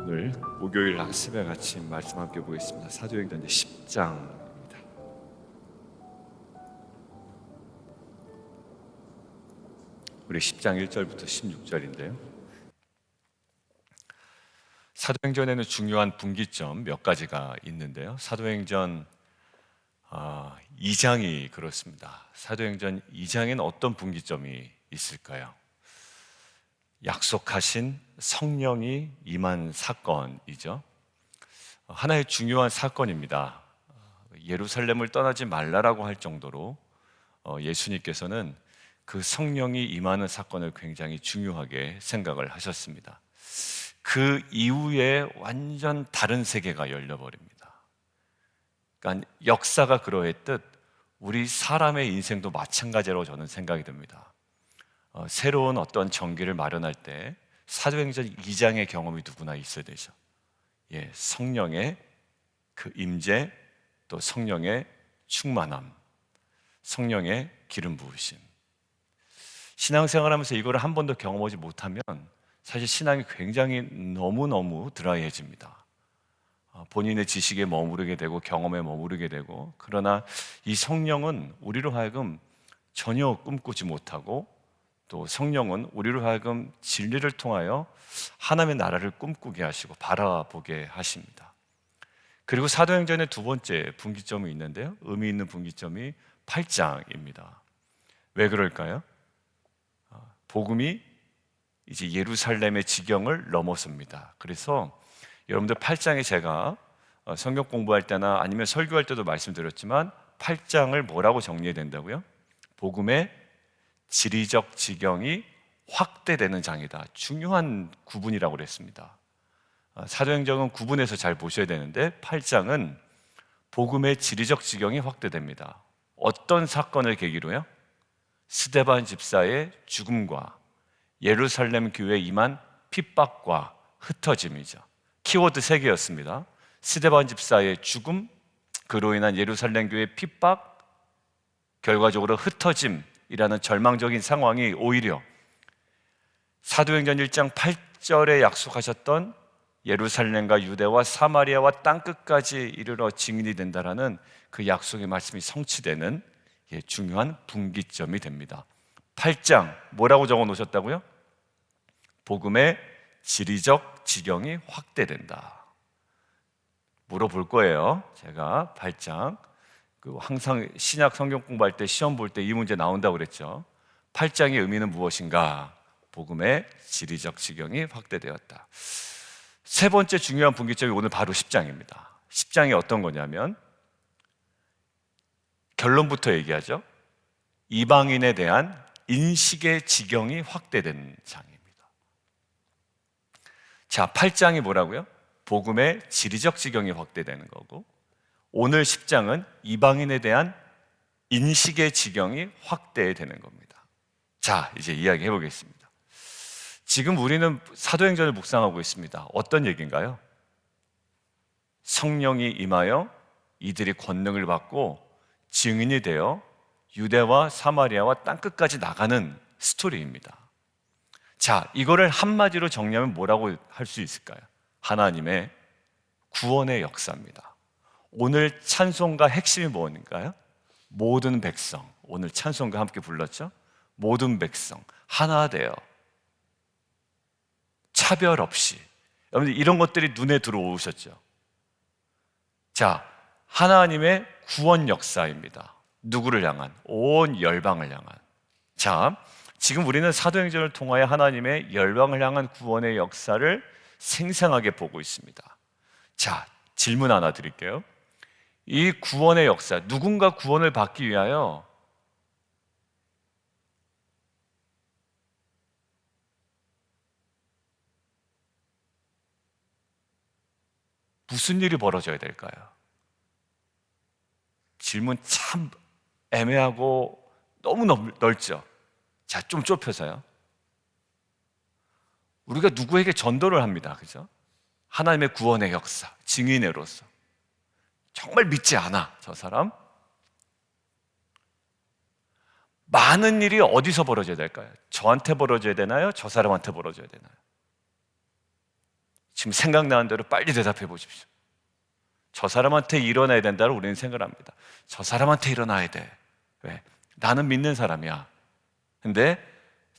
오늘 목요일 학습에 같이 말씀 함께 보겠습니다. 사도행전 10장입니다. 우리 10장 1절부터 16절인데요. 사도행전에는 중요한 분기점 몇 가지가 있는데요. 사도행전 2장이 그렇습니다. 사도행전 2장에는 어떤 분기점이 있을까요? 약속하신 성령이 임한 사건이죠. 하나의 중요한 사건입니다. 예루살렘을 떠나지 말라라고 할 정도로 예수님께서는 그 성령이 임하는 사건을 굉장히 중요하게 생각을 하셨습니다. 그 이후에 완전 다른 세계가 열려버립니다. 그러니까 역사가 그러했듯 우리 사람의 인생도 마찬가지라고 저는 생각이 듭니다. 새로운 어떤 전기를 마련할 때 사도행전 2장의 경험이 누구나 있어야 되죠. 성령의 그 임재, 또 성령의 충만함, 성령의 기름 부으심. 신앙생활하면서 이거를 한 번도 경험하지 못하면 사실 신앙이 굉장히 너무너무 드라이해집니다. 본인의 지식에 머무르게 되고 경험에 머무르게 되고, 그러나 이 성령은 우리로 하여금 전혀 꿈꾸지 못하고, 또 성령은 우리로 하여금 진리를 통하여 하나님의 나라를 꿈꾸게 하시고 바라보게 하십니다. 그리고 사도행전의 두 번째 분기점이 있는데요, 의미 있는 분기점이 8장입니다. 왜 그럴까요? 복음이 이제 예루살렘의 지경을 넘어섭니다. 그래서 여러분들 8장에 제가 성경 공부할 때나 아니면 설교할 때도 말씀드렸지만 8장을 뭐라고 정리해야 된다고요? 복음의 지리적 지경이 확대되는 장이다. 중요한 구분이라고 그랬습니다. 사도행전은 구분해서 잘 보셔야 되는데 8장은 복음의 지리적 지경이 확대됩니다. 어떤 사건을 계기로요? 스데반 집사의 죽음과 예루살렘 교회에 임한 핍박과 흩어짐이죠. 키워드 3개였습니다. 스데반 집사의 죽음, 그로 인한 예루살렘 교회의 핍박, 결과적으로 흩어짐이라는 절망적인 상황이 오히려 사도행전 1장 8절에 약속하셨던 예루살렘과 유대와 사마리아와 땅끝까지 이르러 증인이 된다라는 그 약속의 말씀이 성취되는 중요한 분기점이 됩니다. 8장 뭐라고 적어 놓으셨다고요? 복음의 지리적 지경이 확대된다. 물어볼 거예요. 제가 8장 항상 신약 성경 공부할 때 시험 볼 때 이 문제 나온다고 그랬죠. 8장의 의미는 무엇인가? 복음의 지리적 지경이 확대되었다. 세 번째 중요한 분기점이 오늘 바로 10장입니다. 10장이 어떤 거냐면 결론부터 얘기하죠. 이방인에 대한 인식의 지경이 확대된 장입니다. 자, 8장이 뭐라고요? 복음의 지리적 지경이 확대되는 거고, 오늘 10장은 이방인에 대한 인식의 지경이 확대되는 겁니다. 자, 이제 이야기해 보겠습니다. 지금 우리는 사도행전을 묵상하고 있습니다. 어떤 얘기인가요? 성령이 임하여 이들이 권능을 받고 증인이 되어 유대와 사마리아와 땅끝까지 나가는 스토리입니다. 자, 이거를 한마디로 정리하면 뭐라고 할 수 있을까요? 하나님의 구원의 역사입니다. 오늘 찬송가 핵심이 뭔가요? 모든 백성. 오늘 찬송가 함께 불렀죠? 모든 백성 하나 되어 차별 없이. 여러분들 이런 것들이 눈에 들어오셨죠? 자, 하나님의 구원 역사입니다. 누구를 향한? 온 열방을 향한. 자, 지금 우리는 사도행전을 통하여 하나님의 열방을 향한 구원의 역사를 생생하게 보고 있습니다. 자, 질문 하나 드릴게요. 이 구원의 역사, 누군가 구원을 받기 위하여 무슨 일이 벌어져야 될까요? 질문 참 애매하고 너무 넓죠? 자, 좀 좁혀서요. 우리가 누구에게 전도를 합니다. 그죠? 하나님의 구원의 역사, 증인으로서. 정말 믿지 않아, 저 사람. 많은 일이 어디서 벌어져야 될까요? 저한테 벌어져야 되나요? 저 사람한테 벌어져야 되나요? 지금 생각나는 대로 빨리 대답해 보십시오. 저 사람한테 일어나야 된다고 우리는 생각을 합니다. 저 사람한테 일어나야 돼. 왜? 나는 믿는 사람이야. 근데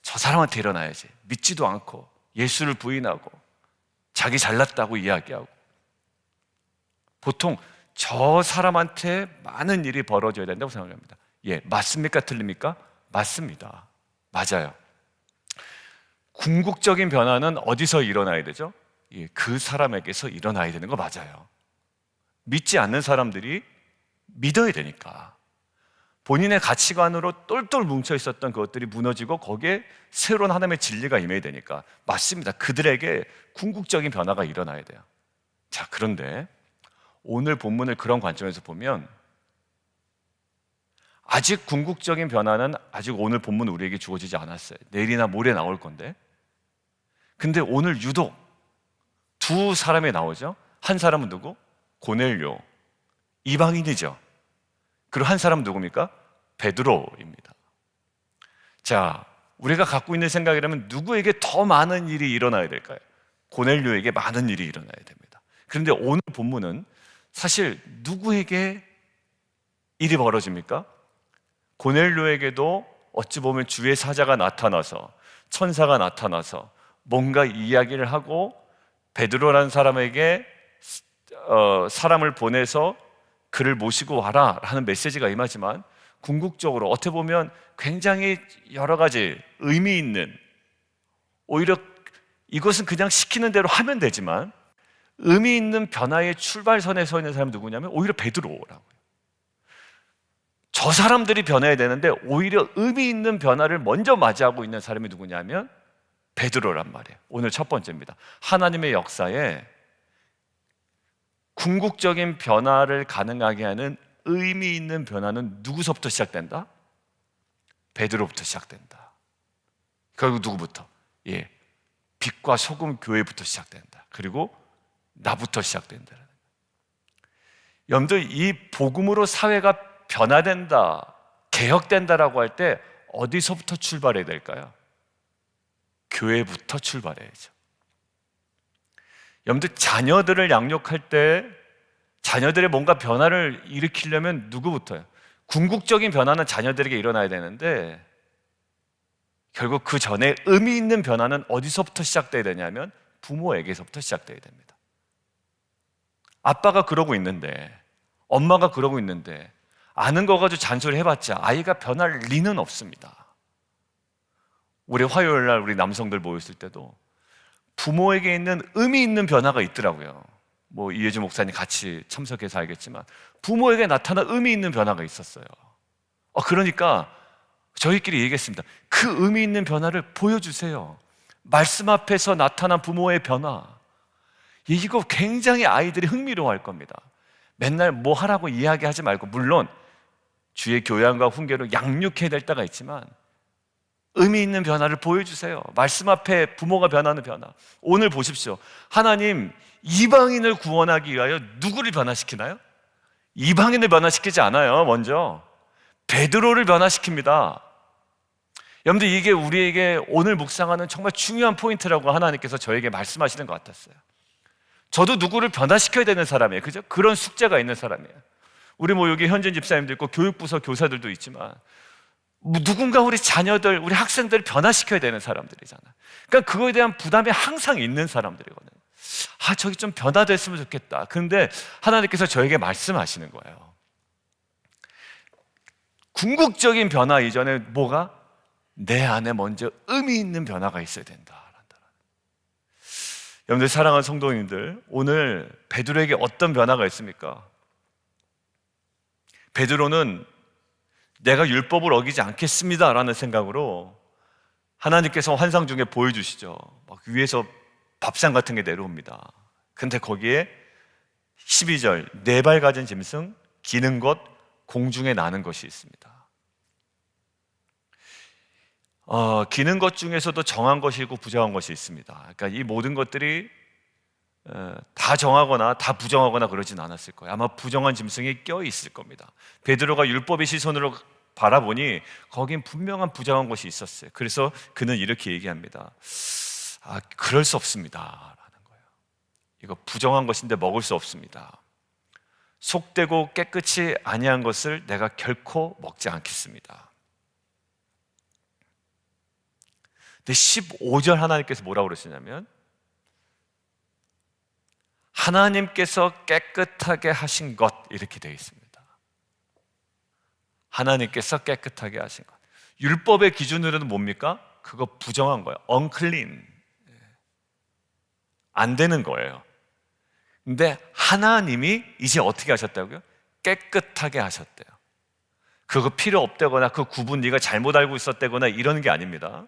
저 사람한테 일어나야지. 믿지도 않고 예수를 부인하고 자기 잘났다고 이야기하고, 보통 저 사람한테 많은 일이 벌어져야 된다고 생각합니다. 예, 맞습니까? 틀립니까? 맞습니다. 맞아요. 궁극적인 변화는 어디서 일어나야 되죠? 예, 그 사람에게서 일어나야 되는 거 맞아요. 믿지 않는 사람들이 믿어야 되니까. 본인의 가치관으로 똘똘 뭉쳐 있었던 그것들이 무너지고 거기에 새로운 하나님의 진리가 임해야 되니까 맞습니다. 그들에게 궁극적인 변화가 일어나야 돼요. 자, 그런데 오늘 본문을 그런 관점에서 보면 아직 궁극적인 변화는 아직 오늘 본문 우리에게 주어지지 않았어요. 내일이나 모레 나올 건데, 근데 오늘 유독 두 사람이 나오죠. 한 사람은 누구? 고넬료, 이방인이죠. 그리고 한 사람은 누굽니까? 베드로입니다. 자, 우리가 갖고 있는 생각이라면 누구에게 더 많은 일이 일어나야 될까요? 고넬료에게 많은 일이 일어나야 됩니다. 그런데 오늘 본문은 사실 누구에게 일이 벌어집니까? 고넬료에게도 어찌 보면 주의 사자가 나타나서, 천사가 나타나서 뭔가 이야기를 하고 베드로라는 사람에게 사람을 보내서 그를 모시고 와라 하는 메시지가 임하지만, 궁극적으로 어떻게 보면 굉장히 여러 가지 의미 있는, 오히려 이것은 그냥 시키는 대로 하면 되지만 의미 있는 변화의 출발선에 서 있는 사람이 누구냐면 오히려 베드로라고요. 저 사람들이 변해야 되는데 오히려 의미 있는 변화를 먼저 맞이하고 있는 사람이 누구냐면 베드로란 말이에요. 오늘 첫 번째입니다. 하나님의 역사에 궁극적인 변화를 가능하게 하는 의미 있는 변화는 누구서부터 시작된다? 베드로부터 시작된다. 결국 누구부터? 예, 빛과 소금 교회부터 시작된다. 그리고 나부터 시작된다. 여러분들, 이 복음으로 사회가 변화된다, 개혁된다라고 할 때 어디서부터 출발해야 될까요? 교회부터 출발해야죠. 여러분들, 자녀들을 양육할 때 자녀들의 뭔가 변화를 일으키려면 누구부터요? 궁극적인 변화는 자녀들에게 일어나야 되는데 결국 그 전에 의미 있는 변화는 어디서부터 시작돼야 되냐면 부모에게서부터 시작돼야 됩니다. 아빠가 그러고 있는데, 엄마가 그러고 있는데 아는 거 가지고 잔소리 해봤자 아이가 변할 리는 없습니다. 우리 화요일 날 우리 남성들 모였을 때도 부모에게 있는 의미 있는 변화가 있더라고요. 뭐 이혜주 목사님 같이 참석해서 알겠지만 부모에게 나타난 의미 있는 변화가 있었어요. 그러니까 저희끼리 얘기했습니다. 그 의미 있는 변화를 보여주세요. 말씀 앞에서 나타난 부모의 변화, 이거 굉장히 아이들이 흥미로워할 겁니다. 맨날 뭐 하라고 이야기하지 말고, 물론 주의 교양과 훈계로 양육해야 될 때가 있지만 의미 있는 변화를 보여주세요. 말씀 앞에 부모가 변하는 변화. 오늘 보십시오. 하나님 이방인을 구원하기 위하여 누구를 변화시키나요? 이방인을 변화시키지 않아요. 먼저 베드로를 변화시킵니다. 여러분들, 이게 우리에게 오늘 묵상하는 정말 중요한 포인트라고 하나님께서 저에게 말씀하시는 것 같았어요. 저도 누구를 변화시켜야 되는 사람이에요. 그죠? 그런 숙제가 있는 사람이에요. 우리 뭐 여기 현진 집사님도 있고 교육부서 교사들도 있지만 누군가 우리 자녀들, 우리 학생들을 변화시켜야 되는 사람들이잖아요. 그러니까 그거에 대한 부담이 항상 있는 사람들이거든요. 저기 좀 변화됐으면 좋겠다. 그런데 하나님께서 저에게 말씀하시는 거예요. 궁극적인 변화 이전에 뭐가? 내 안에 먼저 의미 있는 변화가 있어야 된다. 여러분들, 사랑하는 성도님들, 오늘 베드로에게 어떤 변화가 있습니까? 베드로는 내가 율법을 어기지 않겠습니다 라는 생각으로 하나님께서 환상 중에 보여주시죠. 막 위에서 밥상 같은 게 내려옵니다. 근데 거기에 12절, 네 발 가진 짐승, 기는 것, 공중에 나는 것이 있습니다. 기는 것 중에서도 정한 것이 있고 부정한 것이 있습니다. 그러니까 이 모든 것들이 다 정하거나 다 부정하거나 그러진 않았을 거예요. 아마 부정한 짐승이 껴 있을 겁니다. 베드로가 율법의 시선으로 바라보니 거긴 분명한 부정한 것이 있었어요. 그래서 그는 이렇게 얘기합니다. 그럴 수 없습니다 라는 거예요. 이거 부정한 것인데 먹을 수 없습니다. 속되고 깨끗이 아니한 것을 내가 결코 먹지 않겠습니다. 근데 15절 하나님께서 뭐라고 그러시냐면, 하나님께서 깨끗하게 하신 것, 이렇게 되어 있습니다. 하나님께서 깨끗하게 하신 것. 율법의 기준으로는 뭡니까? 그거 부정한 거예요. unclean. 안 되는 거예요. 근데 하나님이 이제 어떻게 하셨다고요? 깨끗하게 하셨대요. 그거 필요 없다거나 그 구분 네가 잘못 알고 있었다거나 이러는 게 아닙니다.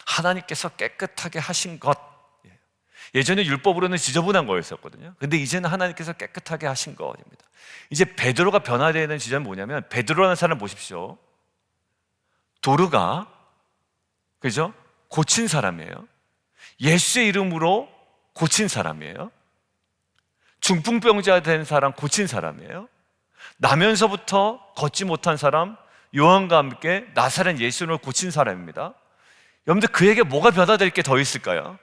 하나님께서 깨끗하게 하신 것. 예전에 율법으로는 지저분한 거였었거든요. 근데 이제는 하나님께서 깨끗하게 하신 것입니다. 이제 베드로가 변화되는 지점은 뭐냐면, 베드로라는 사람 보십시오. 도르가, 그죠? 고친 사람이에요. 예수의 이름으로 고친 사람이에요. 중풍병자 된 사람 고친 사람이에요. 나면서부터 걷지 못한 사람 요한과 함께 나사렛 예수를 고친 사람입니다. 여러분들, 그에게 뭐가 변화될 게 더 있을까요?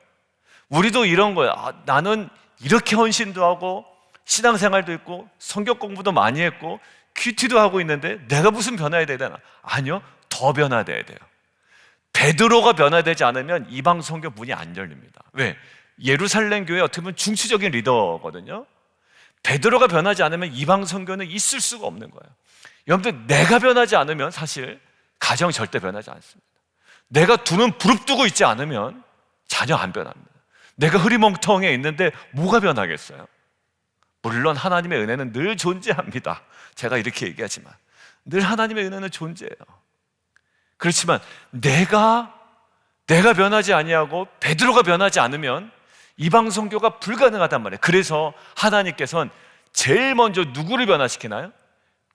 우리도 이런 거예요. 나는 이렇게 헌신도 하고 신앙생활도 있고 성경 공부도 많이 했고 큐티도 하고 있는데 내가 무슨 변화해야 되나? 아니요, 더 변화돼야 돼요. 베드로가 변화되지 않으면 이방 선교 문이 안 열립니다. 왜? 예루살렘 교회 어떻게 보면 중추적인 리더거든요. 베드로가 변하지 않으면 이방 선교는 있을 수가 없는 거예요. 여러분들, 내가 변하지 않으면 사실 가정 절대 변하지 않습니다. 내가 두 눈 부릅뜨고 있지 않으면 전혀 안 변합니다. 내가 흐리멍텅해 있는데 뭐가 변하겠어요? 물론 하나님의 은혜는 늘 존재합니다. 제가 이렇게 얘기하지만 늘 하나님의 은혜는 존재해요. 그렇지만 내가 변하지 아니하고 베드로가 변하지 않으면 이방 선교가 불가능하단 말이에요. 그래서 하나님께서는 제일 먼저 누구를 변화시키나요?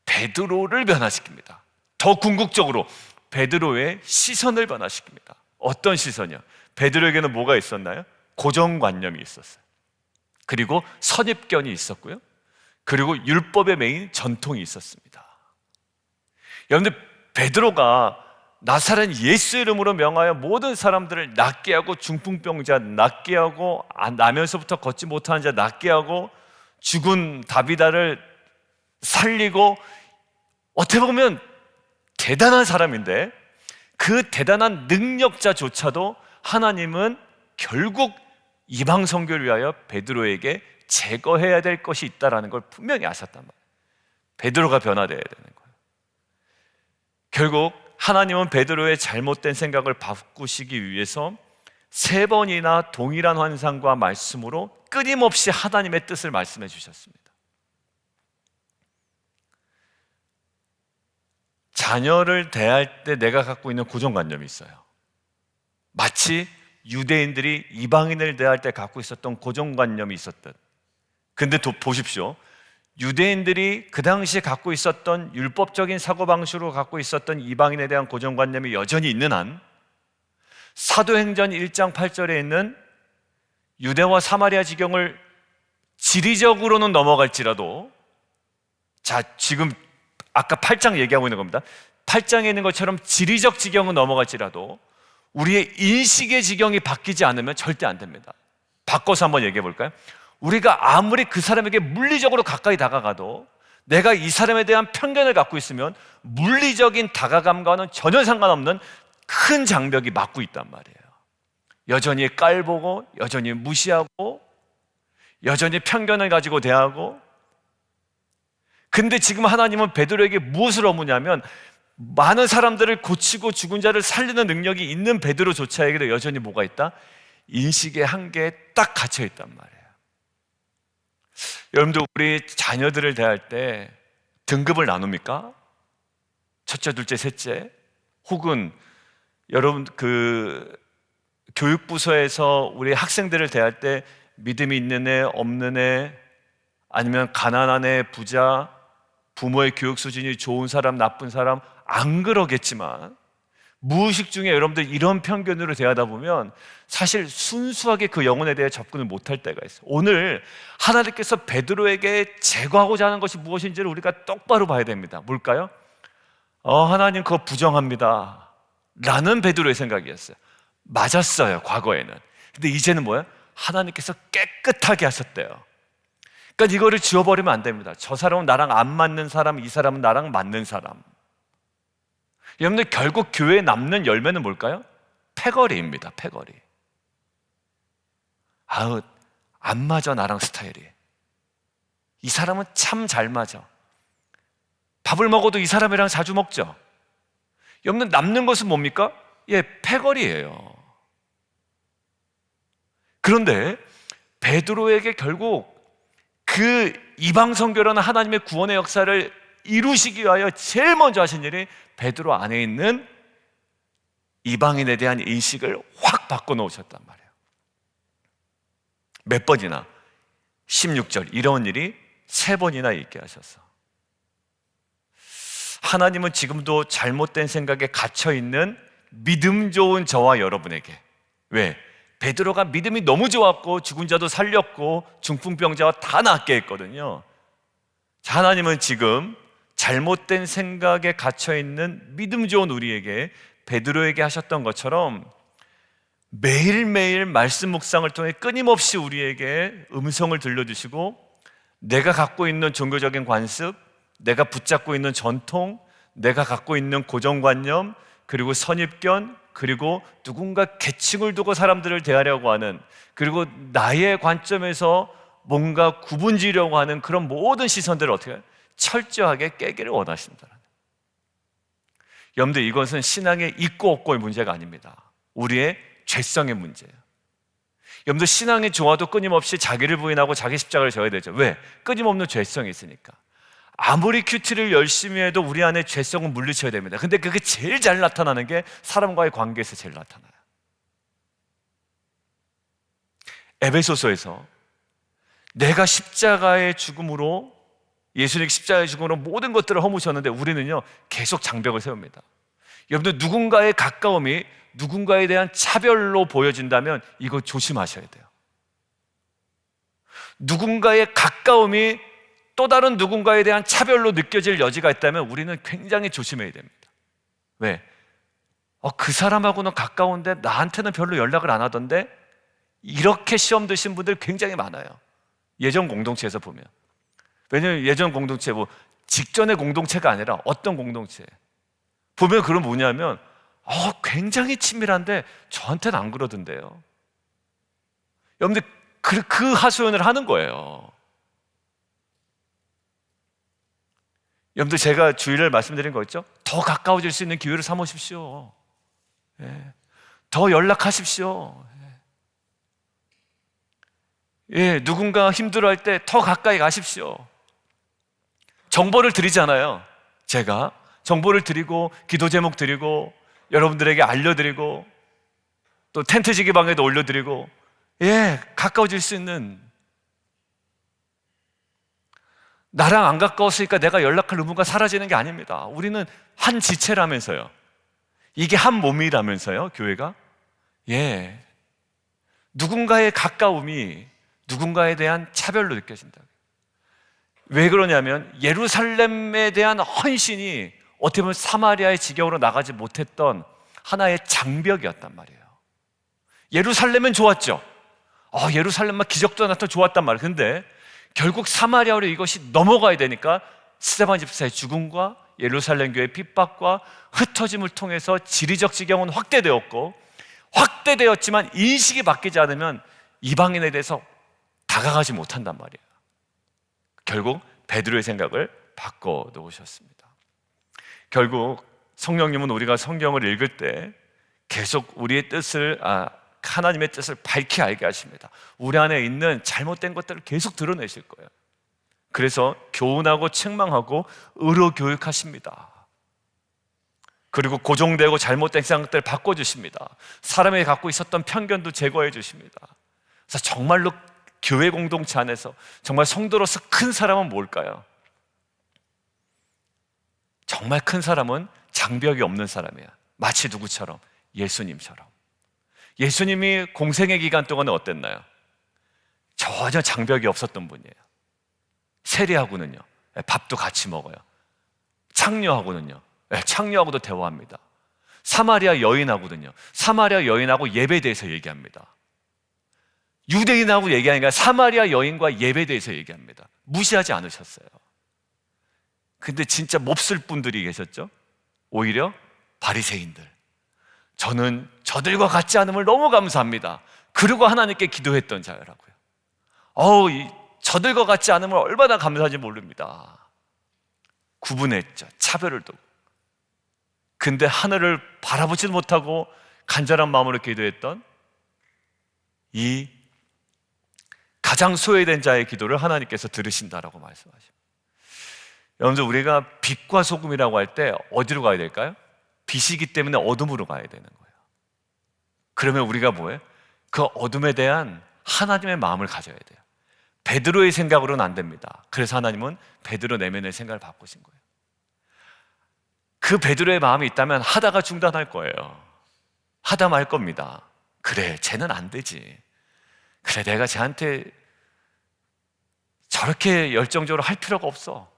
베드로를 변화시킵니다. 더 궁극적으로 베드로의 시선을 변화시킵니다. 어떤 시선이요? 베드로에게는 뭐가 있었나요? 고정관념이 있었어요. 그리고 선입견이 있었고요. 그리고 율법에 매인 전통이 있었습니다. 여러분들, 베드로가 나사렛 예수 이름으로 명하여 모든 사람들을 낫게 하고 중풍병자 낫게 하고 나면서부터 걷지 못하는 자 낫게 하고 죽은 다비다를 살리고, 어떻게 보면 대단한 사람인데 그 대단한 능력자조차도 하나님은 결국 이방 선교를 위하여 베드로에게 제거해야 될 것이 있다는 걸 분명히 아셨단 말이에요. 베드로가 변화되어야 되는 거예요. 결국 하나님은 베드로의 잘못된 생각을 바꾸시기 위해서 3번이나 동일한 환상과 말씀으로 끊임없이 하나님의 뜻을 말씀해 주셨습니다. 자녀를 대할 때 내가 갖고 있는 고정관념이 있어요. 마치 유대인들이 이방인을 대할 때 갖고 있었던 고정관념이 있었듯. 근데 보십시오. 유대인들이 그 당시에 갖고 있었던 율법적인 사고방식으로 갖고 있었던 이방인에 대한 고정관념이 여전히 있는 한, 사도행전 1장 8절에 있는 유대와 사마리아 지경을 지리적으로는 넘어갈지라도, 자, 지금 아까 8장 얘기하고 있는 겁니다. 8장에 있는 것처럼 지리적 지경은 넘어갈지라도 우리의 인식의 지경이 바뀌지 않으면 절대 안 됩니다. 바꿔서 한번 얘기해 볼까요? 우리가 아무리 그 사람에게 물리적으로 가까이 다가가도 내가 이 사람에 대한 편견을 갖고 있으면 물리적인 다가감과는 전혀 상관없는 큰 장벽이 막고 있단 말이에요. 여전히 깔보고, 여전히 무시하고, 여전히 편견을 가지고 대하고. 근데 지금 하나님은 베드로에게 무엇을 어무냐면, 많은 사람들을 고치고 죽은 자를 살리는 능력이 있는 베드로조차에게도 여전히 뭐가 있다? 인식의 한계에 딱 갇혀 있단 말이에요. 여러분들, 우리 자녀들을 대할 때 등급을 나눕니까? 첫째, 둘째, 셋째? 혹은 여러분 교육부서에서 우리 학생들을 대할 때 믿음이 있는 애, 없는 애, 아니면 가난한 애, 부자, 부모의 교육 수준이 좋은 사람, 나쁜 사람, 안 그러겠지만 무의식 중에 여러분들 이런 편견으로 대하다 보면 사실 순수하게 그 영혼에 대해 접근을 못할 때가 있어요. 오늘 하나님께서 베드로에게 제거하고자 하는 것이 무엇인지를 우리가 똑바로 봐야 됩니다. 뭘까요? 하나님 그거 부정합니다 라는 베드로의 생각이었어요. 맞았어요, 과거에는. 근데 이제는 뭐예요? 하나님께서 깨끗하게 하셨대요. 그러니까 이거를 지워버리면 안 됩니다. 저 사람은 나랑 안 맞는 사람, 이 사람은 나랑 맞는 사람. 여러분들 결국 교회에 남는 열매는 뭘까요? 패거리입니다. 패거리. 아우, 안 맞아 나랑 스타일이. 이 사람은 참 잘 맞아. 밥을 먹어도 이 사람이랑 자주 먹죠. 여러분 남는 것은 뭡니까? 예, 패거리예요. 그런데 베드로에게 결국 그 이방 선교라는 하나님의 구원의 역사를 이루시기 위하여 제일 먼저 하신 일이 베드로 안에 있는 이방인에 대한 인식을 확 바꿔놓으셨단 말이에요. 몇 번이나? 16절 이런 일이 3번이나 있게 하셔서 하나님은 지금도 잘못된 생각에 갇혀있는 믿음 좋은 저와 여러분에게, 왜? 베드로가 믿음이 너무 좋았고 죽은 자도 살렸고 중풍병자와 다 낫게 했거든요. 자, 하나님은 지금 잘못된 생각에 갇혀있는 믿음 좋은 우리에게 베드로에게 하셨던 것처럼 매일매일 말씀 묵상을 통해 끊임없이 우리에게 음성을 들려주시고 내가 갖고 있는 종교적인 관습, 내가 붙잡고 있는 전통, 내가 갖고 있는 고정관념, 그리고 선입견, 그리고 누군가 계층을 두고 사람들을 대하려고 하는, 그리고 나의 관점에서 뭔가 구분지려고 하는 그런 모든 시선들을 어떻게 철저하게 깨기를 원하신다. 여러분들 이것은 신앙의 있고 없고의 문제가 아닙니다. 우리의 죄성의 문제예요. 여러분들 신앙이 좋아도 끊임없이 자기를 부인하고 자기 십자가를 져야 되죠. 왜? 끊임없는 죄성이 있으니까. 아무리 큐티를 열심히 해도 우리 안에 죄성은 물리쳐야 됩니다. 근데 그게 제일 잘 나타나는 게 사람과의 관계에서 제일 나타나요. 에베소서에서 내가 십자가의 죽음으로, 예수님 십자가의 죽음으로 모든 것들을 허무셨는데 우리는요 계속 장벽을 세웁니다. 여러분들 누군가의 가까움이 누군가에 대한 차별로 보여진다면 이거 조심하셔야 돼요. 누군가의 가까움이 또 다른 누군가에 대한 차별로 느껴질 여지가 있다면 우리는 굉장히 조심해야 됩니다. 왜? 그 사람하고는 가까운데 나한테는 별로 연락을 안 하던데? 이렇게 시험 드신 분들 굉장히 많아요. 예전 공동체에서 보면. 왜냐하면 예전 공동체, 직전의 공동체가 아니라 어떤 공동체 보면 그런 뭐냐면 굉장히 친밀한데 저한테는 안 그러던데요. 여러분들 그 하소연을 하는 거예요. 여러분들 제가 주일을 말씀드린 거 있죠? 더 가까워질 수 있는 기회를 삼으십시오. 예. 더 연락하십시오. 예. 누군가 힘들어할 때 더 가까이 가십시오. 정보를 드리잖아요. 제가 정보를 드리고 기도 제목 드리고 여러분들에게 알려드리고 또 텐트지기 방에도 올려드리고, 예, 가까워질 수 있는, 나랑 안 가까웠으니까 내가 연락할 의무가 사라지는 게 아닙니다. 우리는 한 지체라면서요. 이게 한 몸이라면서요, 교회가. 예. 누군가의 가까움이 누군가에 대한 차별로 느껴진다. 왜 그러냐면 예루살렘에 대한 헌신이 어떻게 보면 사마리아의 지경으로 나가지 못했던 하나의 장벽이었단 말이에요. 예루살렘은 좋았죠. 예루살렘만 기적도 나타나서 좋았단 말이에요. 근데 결국 사마리아로 이것이 넘어가야 되니까 스데반 집사의 죽음과 예루살렘 교회의 핍박과 흩어짐을 통해서 지리적 지경은 확대되었고, 확대되었지만 인식이 바뀌지 않으면 이방인에 대해서 다가가지 못한단 말이에요. 결국 베드로의 생각을 바꿔놓으셨습니다. 결국 성령님은 우리가 성경을 읽을 때 계속 우리의 뜻을, 하나님의 뜻을 밝히 알게 하십니다. 우리 안에 있는 잘못된 것들을 계속 드러내실 거예요. 그래서 교훈하고 책망하고 의로 교육하십니다. 그리고 고정되고 잘못된 생각들을 바꿔주십니다. 사람이 갖고 있었던 편견도 제거해 주십니다. 그래서 정말로 교회 공동체 안에서 정말 성도로서 큰 사람은 뭘까요? 정말 큰 사람은 장벽이 없는 사람이야. 마치 누구처럼? 예수님처럼. 예수님이 공생의 기간 동안에 어땠나요? 전혀 장벽이 없었던 분이에요. 세리하고는요, 밥도 같이 먹어요. 창녀하고는요, 창녀하고도 대화합니다. 사마리아 여인하고는요, 사마리아 여인하고 예배에 대해서 얘기합니다. 유대인하고 얘기하니까 사마리아 여인과 예배대에서 얘기합니다. 무시하지 않으셨어요. 근데 진짜 몹쓸 분들이 계셨죠. 오히려 바리새인들, 저는 저들과 같지 않음을 너무 감사합니다. 그리고 하나님께 기도했던 자라고요. 저들과 같지 않음을 얼마나 감사한지 모릅니다. 구분했죠. 차별을 두고. 근데 하늘을 바라보지도 못하고 간절한 마음으로 기도했던 이 가장 소외된 자의 기도를 하나님께서 들으신다라고 말씀하십니다. 여러분들, 우리가 빛과 소금이라고 할 때 어디로 가야 될까요? 빛이기 때문에 어둠으로 가야 되는 거예요. 그러면 우리가 뭐예요? 그 어둠에 대한 하나님의 마음을 가져야 돼요. 베드로의 생각으로는 안 됩니다. 그래서 하나님은 베드로 내면의 생각을 바꾸신 거예요. 그 베드로의 마음이 있다면 하다가 중단할 거예요. 하다 말 겁니다. 그래, 쟤는 안 되지. 그래, 내가 쟤한테 저렇게 열정적으로 할 필요가 없어.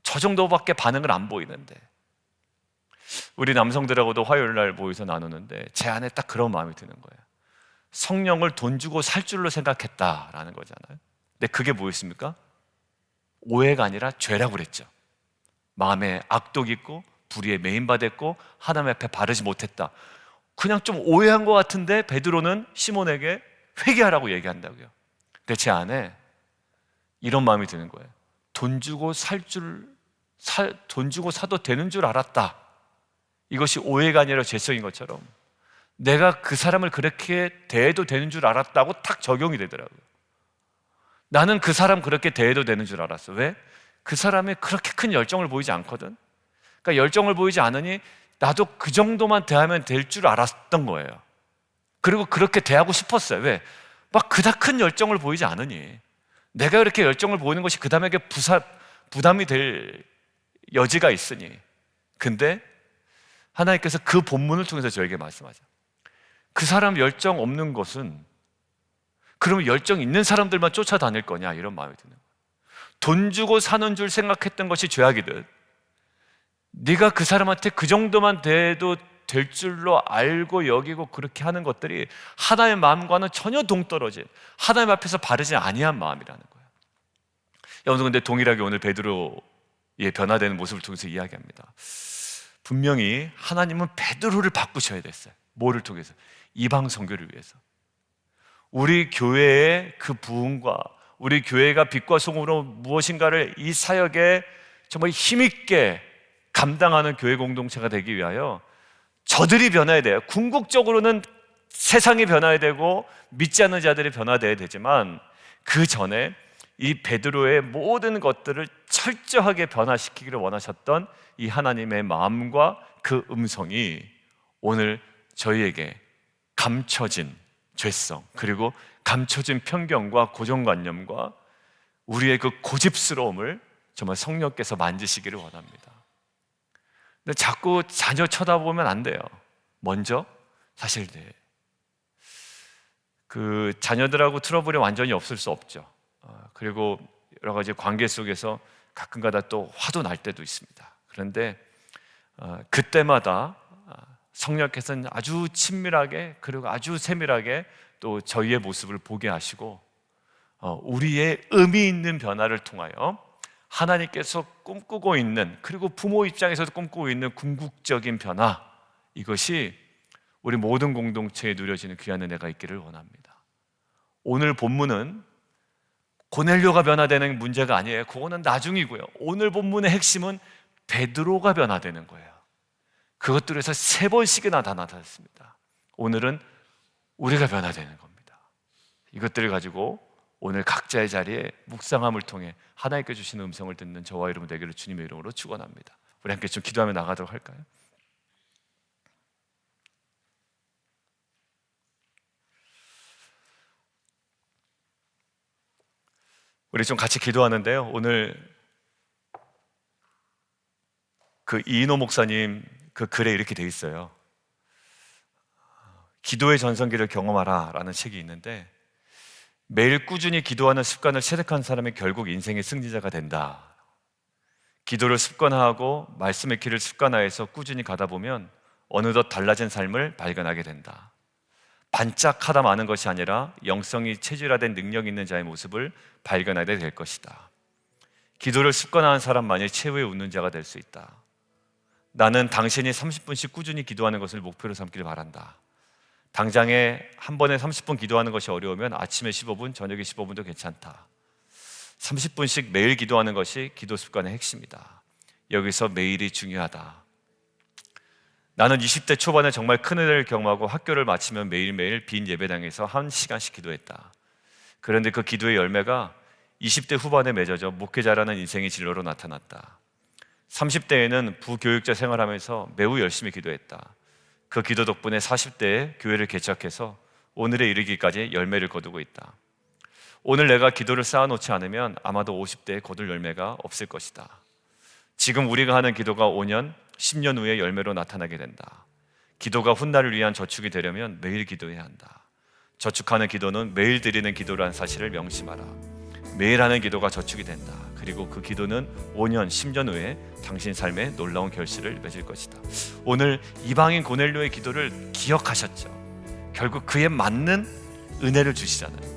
저 정도밖에 반응을 안 보이는데. 우리 남성들하고도 화요일 날 모여서 나누는데 제 안에 딱 그런 마음이 드는 거예요. 성령을 돈 주고 살 줄로 생각했다라는 거잖아요. 근데 그게 뭐였습니까? 오해가 아니라 죄라고 그랬죠. 마음에 악독 있고 불의에 메인받았고 하나님 앞에 바르지 못했다. 그냥 좀 오해한 것 같은데 베드로는 시몬에게 회개하라고 얘기한다고요. 근데 제 안에 이런 마음이 드는 거예요. 돈 주고 사도 되는 줄 알았다. 이것이 오해가 아니라 죄성인 것처럼 내가 그 사람을 그렇게 대해도 되는 줄 알았다고 탁 적용이 되더라고요. 나는 그 사람 그렇게 대해도 되는 줄 알았어. 왜? 그 사람이 그렇게 큰 열정을 보이지 않거든. 그러니까 열정을 보이지 않으니 나도 그 정도만 대하면 될 줄 알았던 거예요. 그리고 그렇게 대하고 싶었어요. 왜? 막 그닥 큰 열정을 보이지 않으니 내가 이렇게 열정을 보이는 것이 그 사람에게 부담이 될 여지가 있으니. 근데 하나님께서 그 본문을 통해서 저에게 말씀하죠. 그 사람 열정 없는 것은 그러면 열정 있는 사람들만 쫓아다닐 거냐, 이런 마음이 드는 거예요. 돈 주고 사는 줄 생각했던 것이 죄악이듯 네가 그 사람한테 그 정도만 돼도 될 줄로 알고 여기고 그렇게 하는 것들이 하나님의 마음과는 전혀 동떨어진, 하나님 앞에서 바르지 아니한 마음이라는 거예요. 여러분, 근데 동일하게 오늘 베드로의 변화되는 모습을 통해서 이야기합니다. 분명히 하나님은 베드로를 바꾸셔야 됐어요. 뭐를 통해서? 이방 선교를 위해서. 우리 교회의 그 부흥과 우리 교회가 빛과 소금으로 무엇인가를 이 사역에 정말 힘있게 감당하는 교회 공동체가 되기 위하여 저들이 변화해야 돼요. 궁극적으로는 세상이 변화해야 되고 믿지 않는 자들이 변화돼야 되지만 그 전에 이 베드로의 모든 것들을 철저하게 변화시키기를 원하셨던 이 하나님의 마음과 그 음성이 오늘 저희에게 감춰진 죄성, 그리고 감춰진 편견과 고정관념과 우리의 그 고집스러움을 정말 성령께서 만지시기를 원합니다. 근데 자꾸 자녀 쳐다보면 안 돼요. 먼저 사실 그 자녀들하고 트러블이 완전히 없을 수 없죠. 그리고 여러 가지 관계 속에서 가끔가다 또 화도 날 때도 있습니다. 그런데 그때마다 성령께서는 아주 친밀하게 그리고 아주 세밀하게 또 저희의 모습을 보게 하시고 우리의 의미 있는 변화를 통하여 하나님께서 꿈꾸고 있는, 그리고 부모 입장에서도 꿈꾸고 있는 궁극적인 변화, 이것이 우리 모든 공동체에 누려지는 귀한 은혜가 있기를 원합니다. 오늘 본문은 고넬료가 변화되는 문제가 아니에요. 그거는 나중이고요. 오늘 본문의 핵심은 베드로가 변화되는 거예요. 그것들에서 3번씩이나 다 나타났습니다. 오늘은 우리가 변화되는 겁니다. 이것들을 가지고 오늘 각자의 자리에 묵상함을 통해 하나님께 주시는 음성을 듣는 저와 여러분 되기를 주님의 이름으로 축원합니다. 우리 함께 좀 기도하며 나가도록 할까요? 우리 좀 같이 기도하는데요. 오늘 그 이인호 목사님 그 글에 이렇게 돼 있어요. 기도의 전성기를 경험하라 라는 책이 있는데, 매일 꾸준히 기도하는 습관을 체득한 사람이 결국 인생의 승리자가 된다. 기도를 습관화하고 말씀의 길을 습관화해서 꾸준히 가다 보면 어느덧 달라진 삶을 발견하게 된다. 반짝하다 마는 것이 아니라 영성이 체질화된 능력 있는 자의 모습을 발견하게 될 것이다. 기도를 습관화한 사람만이 최후의 웃는 자가 될 수 있다. 나는 당신이 30분씩 꾸준히 기도하는 것을 목표로 삼기를 바란다. 당장에 한 번에 30분 기도하는 것이 어려우면 아침에 15분, 저녁에 15분도 괜찮다. 30분씩 매일 기도하는 것이 기도 습관의 핵심이다. 여기서 매일이 중요하다. 나는 20대 초반에 정말 큰 은혜를 경험하고 학교를 마치면 매일매일 빈 예배당에서 1시간씩 기도했다. 그런데 그 기도의 열매가 20대 후반에 맺어져 목회자라는 인생의 진로로 나타났다. 30대에는 부교육자 생활하면서 매우 열심히 기도했다. 그 기도 덕분에 40대에 교회를 개척해서 오늘에 이르기까지 열매를 거두고 있다. 오늘 내가 기도를 쌓아놓지 않으면 아마도 50대에 거둘 열매가 없을 것이다. 지금 우리가 하는 기도가 5년, 10년 후에 열매로 나타나게 된다. 기도가 훗날을 위한 저축이 되려면 매일 기도해야 한다. 저축하는 기도는 매일 드리는 기도라는 사실을 명심하라. 매일 하는 기도가 저축이 된다. 그리고 그 기도는 5년, 10년 후에 당신 삶에 놀라운 결실을 맺을 것이다. 오늘 이방인 고넬료의 기도를 기억하셨죠? 결국 그에 맞는 은혜를 주시잖아요.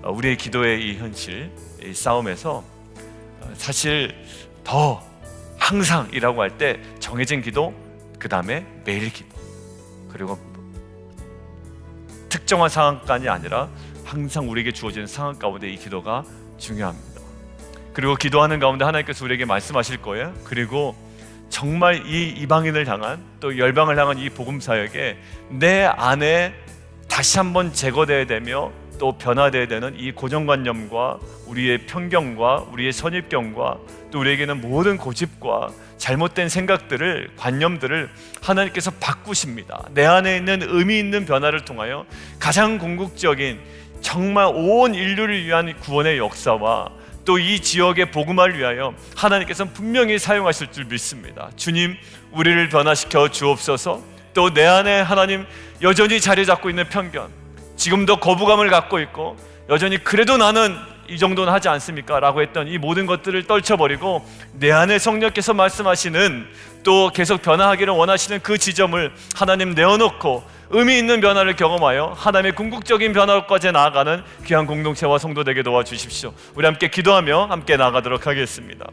우리의 기도의 이 현실, 이 싸움에서 사실 더 항상이라고 할 때 정해진 기도, 그 다음에 매일 기도, 그리고 특정한 상황까지 아니라 항상 우리에게 주어지는 상황 가운데 이 기도가 중요합니다. 그리고 기도하는 가운데 하나님께서 우리에게 말씀하실 거예요. 그리고 정말 이 이방인을 향한, 또 열방을 향한 이 복음 사역에 내 안에 다시 한번 제거되어야 되며 또 변화되어야 되는 이 고정관념과 우리의 편견과 우리의 선입견과 또 우리에게는 모든 고집과 잘못된 생각들을, 관념들을 하나님께서 바꾸십니다. 내 안에 있는 의미 있는 변화를 통하여 가장 궁극적인, 정말 온 인류를 위한 구원의 역사와 또 이 지역의 복음화를 위하여 하나님께서는 분명히 사용하실 줄 믿습니다. 주님, 우리를 변화시켜 주옵소서. 또 내 안에 하나님 여전히 자리 잡고 있는 편견, 지금도 거부감을 갖고 있고 여전히 그래도 나는 이 정도는 하지 않습니까? 라고 했던 이 모든 것들을 떨쳐버리고 내 안에 성령께서 말씀하시는, 또 계속 변화하기를 원하시는 그 지점을 하나님 내어놓고 의미 있는 변화를 경험하여 하나님의 궁극적인 변화까지 나아가는 귀한 공동체와 성도 되게 도와주십시오. 우리 함께 기도하며 함께 나아가도록 하겠습니다.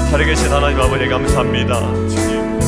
살아계신 하나님 아버지 감사합니다. 주님,